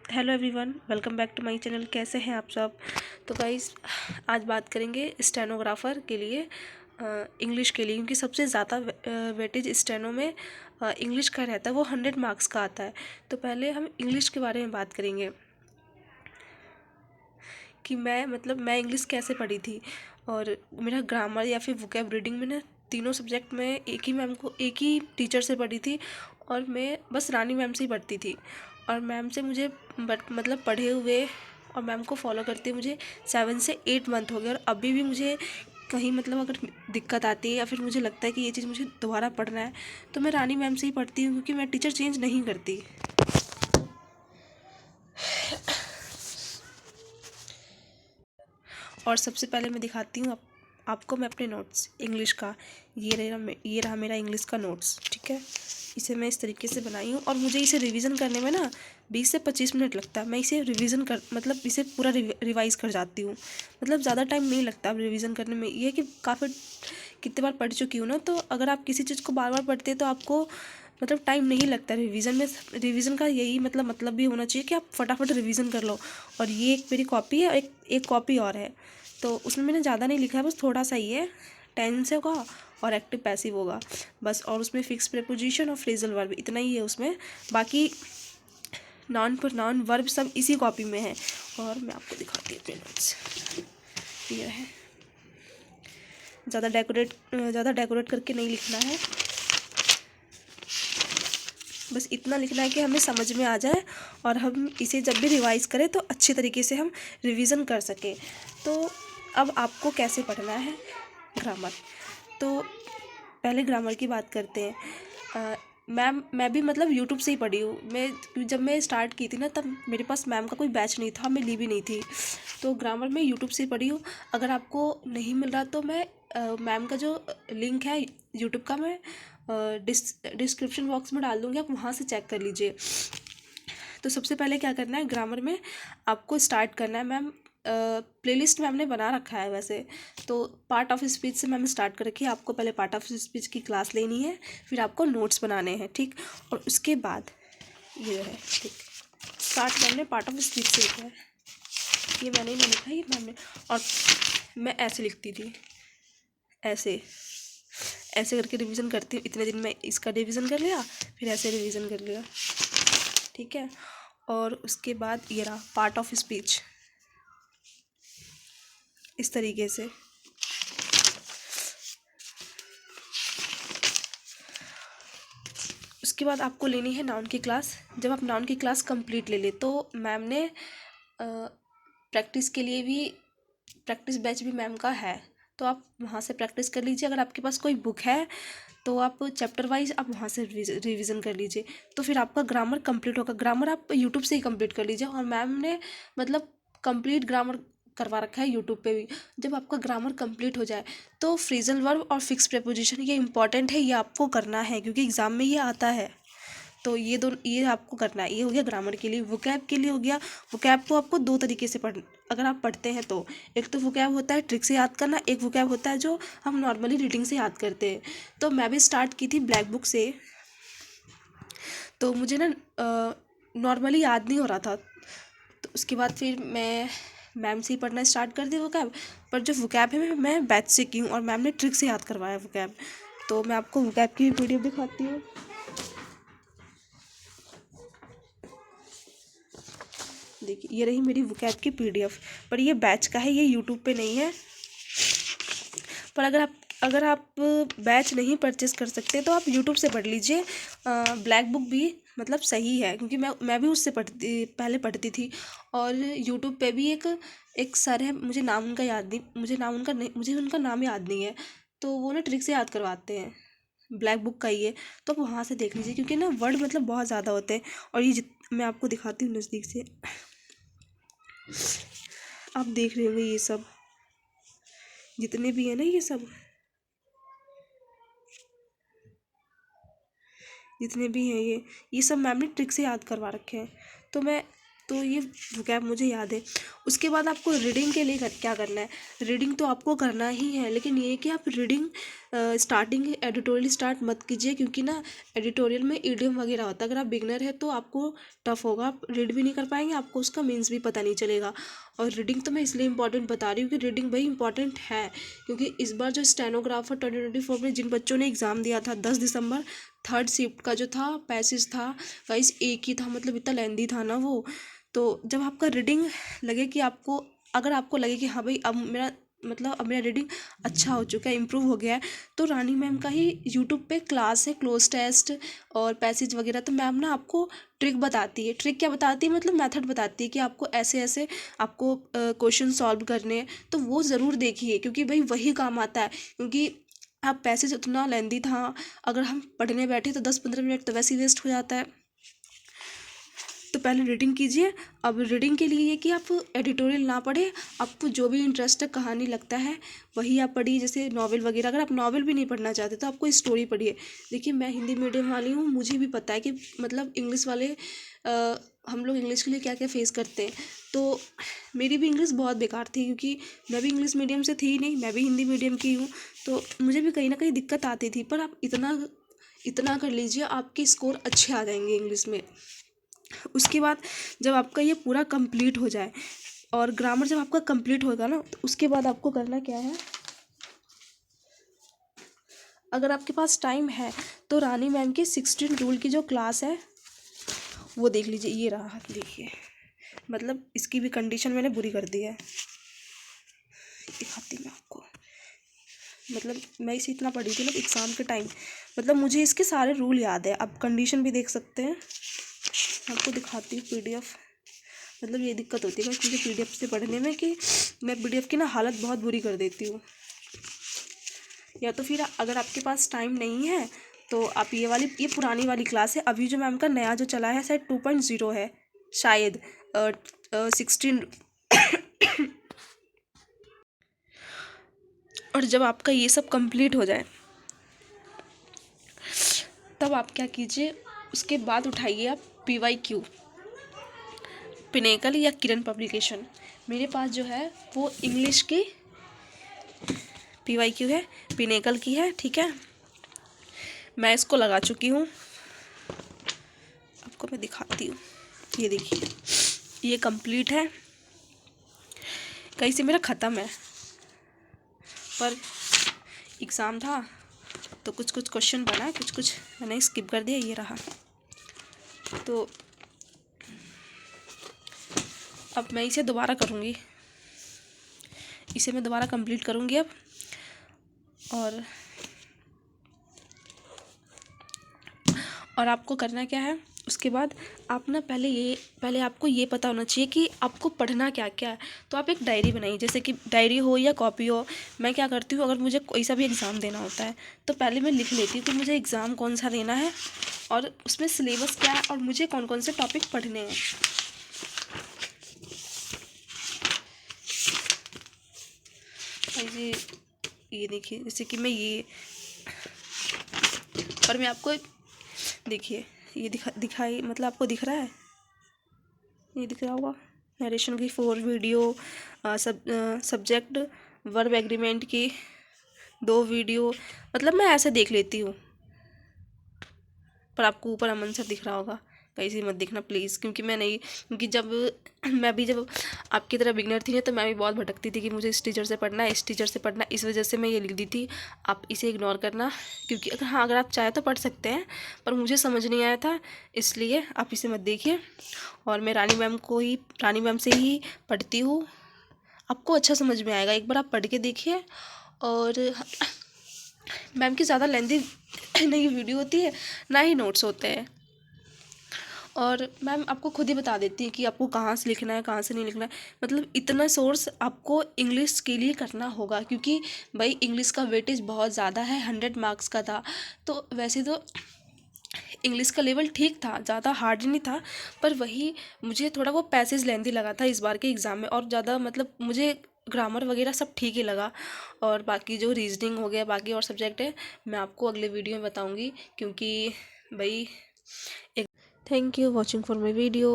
Hello everyone, welcome back to my channel. कैसे हैं आप सब? तो गाइस, आज बात करेंगे स्टेनोग्राफ़र के लिए, इंग्लिश के लिए, क्योंकि सबसे ज़्यादा वेटेज स्टेनो में इंग्लिश का रहता है। वो 100 मार्क्स का आता है। तो पहले हम इंग्लिश के बारे में बात करेंगे कि मैं इंग्लिश कैसे पढ़ी थी। और मेरा ग्रामर या फिर वोकैब रीडिंग में ना, तीनों सब्जेक्ट में एक ही टीचर से पढ़ी थी। और मैं बस रानी मैम से ही पढ़ती थी। और मैम से मुझे पढ़े हुए और मैम को फॉलो करते मुझे 7 से 8 मंथ हो गए। और अभी भी मुझे कहीं अगर दिक्कत आती है या फिर मुझे लगता है कि ये चीज़ मुझे दोबारा पढ़ना है, तो मैं रानी मैम से ही पढ़ती हूँ, क्योंकि मैं टीचर चेंज नहीं करती। और सबसे पहले मैं दिखाती हूँ आपको मैं अपने नोट्स इंग्लिश का। ये रहा मेरा इंग्लिश का नोट्स, ठीक है। इसे मैं इस तरीके से बनाई हूँ, और मुझे इसे रिवीजन करने में ना 20 से 25 मिनट लगता है। मैं इसे इसे पूरा रिवाइज कर जाती हूँ। ज़्यादा टाइम नहीं लगता अब रिवीजन करने में। ये है कि काफ़ी कितने बार पढ़ चुकी हूँ ना, तो अगर आप किसी चीज़ को बार बार पढ़ते हैं तो आपको टाइम नहीं लगता रिवीजन में। रिवीजन का यही मतलब भी होना चाहिए कि आप फटाफट रिवीजन कर लो। और ये एक मेरी कॉपी है, एक कॉपी और है, तो उसमें मैंने ज़्यादा नहीं लिखा है, बस थोड़ा सा ही है। टेंस होगा और एक्टिव पैसिव होगा बस। और उसमें फिक्स प्रीपोजिशन और फ्रेजल वर्ब, इतना ही है उसमें। बाकी नाउन वर्ब सब इसी कॉपी में है। और मैं आपको दिखाती हूँ अपने नोट्स। ये है, ज़्यादा डेकोरेट करके नहीं लिखना है, बस इतना लिखना है कि हमें समझ में आ जाए, और हम इसे जब भी रिवाइज करें तो अच्छी तरीके से हम रिवीजन कर सकें। तो अब आपको कैसे पढ़ना है ग्रामर, तो पहले ग्रामर की बात करते हैं। मैं भी यूट्यूब से ही पढ़ी हूँ। जब मैं स्टार्ट की थी ना, तब मेरे पास मैम का कोई बैच नहीं था, मैं ली भी नहीं थी। तो ग्रामर मैं यूट्यूब से ही पढ़ी हूँ। अगर आपको नहीं मिल रहा तो मैं मैम का जो लिंक है यूट्यूब का, मैं डिस्क्रिप्शन बॉक्स में डाल दूँगी, आप वहाँ से चेक कर लीजिए। तो सबसे पहले क्या करना है, ग्रामर में आपको स्टार्ट करना है। मैम प्लेलिस्ट मैम ने बना रखा है वैसे, तो पार्ट ऑफ स्पीच से मैम स्टार्ट कर रखी है। आपको पहले पार्ट ऑफ स्पीच की क्लास लेनी है, फिर आपको नोट्स बनाने हैं, ठीक। और उसके बाद ये है, ठीक। स्टार्ट मैम ने पार्ट ऑफ स्पीच से लिखा है, ये मैंने नहीं लिखा, ये मैम ने। और मैं ऐसे लिखती थी, ऐसे ऐसे करके रिवीजन करती हूँ। इतने दिन में इसका रिवीजन कर लिया, फिर ऐसे रिवीजन कर लिया, ठीक है। और उसके बाद ये रहा पार्ट ऑफ स्पीच, इस तरीके से। उसके बाद आपको लेनी है नाउन की क्लास। जब आप नाउन की क्लास कंप्लीट ले ले, तो मैम ने प्रैक्टिस के लिए भी प्रैक्टिस बैच भी मैम का है, तो आप वहाँ से प्रैक्टिस कर लीजिए। अगर आपके पास कोई बुक है तो आप चैप्टर वाइज आप वहाँ से रिवीजन कर लीजिए, तो फिर आपका ग्रामर कंप्लीट होगा। ग्रामर आप यूट्यूब से ही कंप्लीट कर लीजिए, और मैम ने कंप्लीट ग्रामर करवा रखा है यूट्यूब पे भी। जब आपका ग्रामर कंप्लीट हो जाए, तो फ्रेजल वर्ब और फिक्स प्रीपोजिशन ये इंपॉर्टेंट है, ये आपको करना है, क्योंकि एग्ज़ाम में ये आता है। तो ये आपको करना है। ये हो गया ग्रामर के लिए। वोकैब के लिए हो गया, वोकैब को आपको दो तरीके से अगर आप पढ़ते हैं तो, एक तो वोकैब होता है ट्रिक से याद करना, एक वोकैब होता है जो हम नॉर्मली रीडिंग से याद करते हैं। तो मैं भी स्टार्ट की थी ब्लैक बुक से, तो मुझे ना नॉर्मली याद नहीं हो रहा था। तो उसके बाद फिर मैं मैम से ही पढ़ना स्टार्ट कर दी वोकैब। पर जो वोकैब है मैं बैच से की हूँ, और मैम ने ट्रिक से याद करवाया वोकैब। तो मैं आपको वोकैब की वीडियो दिखाती हूँ। देखिए, ये रही मेरी वोकैब की पीडीएफ, पर ये बैच का है, ये यूट्यूब पे नहीं है। पर अगर आप बैच नहीं परचेस कर सकते तो आप यूट्यूब से पढ़ लीजिए। ब्लैक बुक भी सही है, क्योंकि मैं भी उससे पहले पढ़ती थी। और यूट्यूब पे भी एक सर है, मुझे नाम उनका याद नहीं, मुझे उनका नाम याद नहीं है। तो वो ना ट्रिक से याद करवाते हैं, ब्लैक बुक का ही है। तो आप वहाँ से देख लीजिए, क्योंकि ना वर्ड बहुत ज़्यादा होते हैं। और ये मैं आपको दिखाती हूँ नज़दीक से, आप देख रहे होंगे ये सब जितने भी है ना, ये सब जितने भी हैं, ये सब मैम ने ट्रिक से याद करवा रखे हैं। तो मैं तो ये वोकैब मुझे याद है। उसके बाद आपको रीडिंग के लिए क्या करना है, रीडिंग तो आपको करना ही है, लेकिन ये कि आप रीडिंग स्टार्टिंग एडिटोरियल स्टार्ट मत कीजिए, क्योंकि ना एडिटोरियल में ईडियम वगैरह होता है। अगर आप बिगनर है तो आपको टफ होगा, आप रीड भी नहीं कर पाएंगे, आपको उसका मीन्स भी पता नहीं चलेगा। और रीडिंग तो मैं इसलिए इंपॉर्टेंट बता रही हूँ कि रीडिंग भाई इंपॉर्टेंट है, क्योंकि इस बार जो स्टेनोग्राफर 2024 में जिन बच्चों ने एग्ज़ाम दिया था 10 दिसंबर, थर्ड शिफ्ट का जो था पैसेज था गाइस एक ही था, मतलब इतना लेंदी था ना वो। तो जब आपका रीडिंग लगे कि आपको, अगर आपको लगे कि हाँ भाई अब मेरा मतलब अब मेरा रीडिंग अच्छा हो चुका है, इम्प्रूव हो गया है, तो रानी मैम का ही यूट्यूब पे क्लास है क्लोज टेस्ट और पैसेज वगैरह। तो मैम ना आपको ट्रिक बताती है, ट्रिक क्या बताती है मतलब मेथड बताती है कि आपको ऐसे ऐसे आपको क्वेश्चन सॉल्व करने हैं। तो वो ज़रूर देखिए, क्योंकि भाई वही काम आता है। क्योंकि आप पैसेज उतना लेंदी था, अगर हम पढ़ने बैठे तो 10-15 मिनट तो वैसे ही वेस्ट हो जाता है। तो पहले रीडिंग कीजिए। अब रीडिंग के लिए ये कि आप एडिटोरियल ना पढ़े, आपको जो भी इंटरेस्ट है कहानी लगता है वही आप पढ़िए, जैसे नॉवेल वगैरह। अगर आप नॉवेल भी नहीं पढ़ना चाहते तो आपको स्टोरी पढ़िए। देखिए मैं हिंदी मीडियम वाली हूँ, मुझे भी पता है कि मतलब इंग्लिश वाले हम लोग इंग्लिश के लिए क्या क्या फेस करते हैं। तो मेरी भी इंग्लिश बहुत बेकार थी, क्योंकि मैं भी इंग्लिश मीडियम से थी नहीं, मैं भी हिंदी मीडियम की हूँ। तो मुझे भी कहीं ना कहीं दिक्कत आती थी, पर आप इतना इतना कर लीजिए आपके स्कोर अच्छे आ जाएंगे इंग्लिश में। उसके बाद जब आपका ये पूरा कंप्लीट हो जाए और ग्रामर जब आपका कंप्लीट होगा ना, तो उसके बाद आपको करना क्या है, अगर आपके पास टाइम है तो रानी मैम की 16 रूल की जो क्लास है वो देख लीजिए। ये रहा, देखिए मतलब इसकी भी कंडीशन मैंने बुरी कर दी है, दिखाती मैं आपको। मतलब मैं इसे इतना पढ़ी थी ना एग्ज़ाम के टाइम, मतलब मुझे इसके सारे रूल याद है। आप कंडीशन भी देख सकते हैं, आपको दिखाती हूँ PDF। मतलब ये दिक्कत होती है मुझे PDF से पढ़ने में कि मैं PDF की ना हालत बहुत बुरी कर देती हूँ। या तो फिर अगर आपके पास टाइम नहीं है तो आप ये पुरानी वाली क्लास है। अभी जो मैम का नया जो चला है शायद 2.0 है, शायद 16। और जब आपका ये सब कंप्लीट हो जाए तब आप क्या कीजिए, उसके बाद उठाइए आप PYQ, पिनेकल या किरण पब्लिकेशन। मेरे पास जो है वो इंग्लिश की PYQ है, पिनेकल की है, ठीक है। मैं इसको लगा चुकी हूँ, आपको मैं दिखाती हूँ। ये देखिए ये कंप्लीट है, कहीं से मेरा ख़त्म है, पर एग्ज़ाम था तो कुछ कुछ क्वेश्चन बना, कुछ कुछ मैंने स्किप कर दिया। ये रहा। तो अब मैं इसे दोबारा करूँगी, इसे मैं दोबारा कंप्लीट करूँगी अब। और आपको करना क्या है, उसके बाद आप ना पहले आपको ये पता होना चाहिए कि आपको पढ़ना क्या क्या है। तो आप एक डायरी बनाइए, जैसे कि डायरी हो या कॉपी हो। मैं क्या करती हूँ, अगर मुझे कोई सा भी एग्ज़ाम देना होता है तो पहले मैं लिख लेती हूँ कि मुझे एग्ज़ाम कौन सा देना है और उसमें सिलेबस क्या है और मुझे कौन कौन से टॉपिक पढ़ने हैं। ये देखिए, जैसे कि मैं ये, और मैं आपको देखिए ये दिखाई मतलब आपको दिख रहा है, ये दिख रहा होगा। नरेशन की 4 वीडियो, सब्जेक्ट वर्ब एग्रीमेंट की 2 वीडियो, मतलब मैं ऐसे देख लेती हूँ। पर आपको ऊपर अमन सर दिख रहा होगा, कहीं से मत दिखना प्लीज़, क्योंकि मैं भी जब आपकी तरह बिगनर थी ना तो मैं भी बहुत भटकती थी कि मुझे इस टीचर से पढ़ना है, इस टीचर से पढ़ना, इस वजह से मैं ये लिख दी थी। आप इसे इग्नोर करना, क्योंकि अगर आप चाहे तो पढ़ सकते हैं, पर मुझे समझ नहीं आया था इसलिए आप इसे मत देखिए। और मैं रानी मैम से ही पढ़ती हूँ, आपको अच्छा समझ में आएगा, एक बार आप पढ़ के देखिए। और मैम की ज़्यादा लेंथी नहीं वीडियो होती है, ना ही नोट्स होते हैं। और मैम आपको खुद ही बता देती है कि आपको कहाँ से लिखना है, कहाँ से नहीं लिखना है। मतलब इतना सोर्स आपको इंग्लिश के लिए करना होगा, क्योंकि भाई इंग्लिश का वेटेज बहुत ज़्यादा है, 100 मार्क्स का था। तो वैसे तो इंग्लिश का लेवल ठीक था, ज़्यादा हार्ड नहीं था, पर वही मुझे थोड़ा वो पैसेज लेंथी लगा था इस बार के एग्ज़ाम में। और ज़्यादा मतलब मुझे ग्रामर वगैरह सब ठीक ही लगा। और बाकी जो रीजनिंग हो गया, बाकी और सब्जेक्ट है, मैं आपको अगले वीडियो में बताऊंगी, क्योंकि भाई एक thank you watching for my video.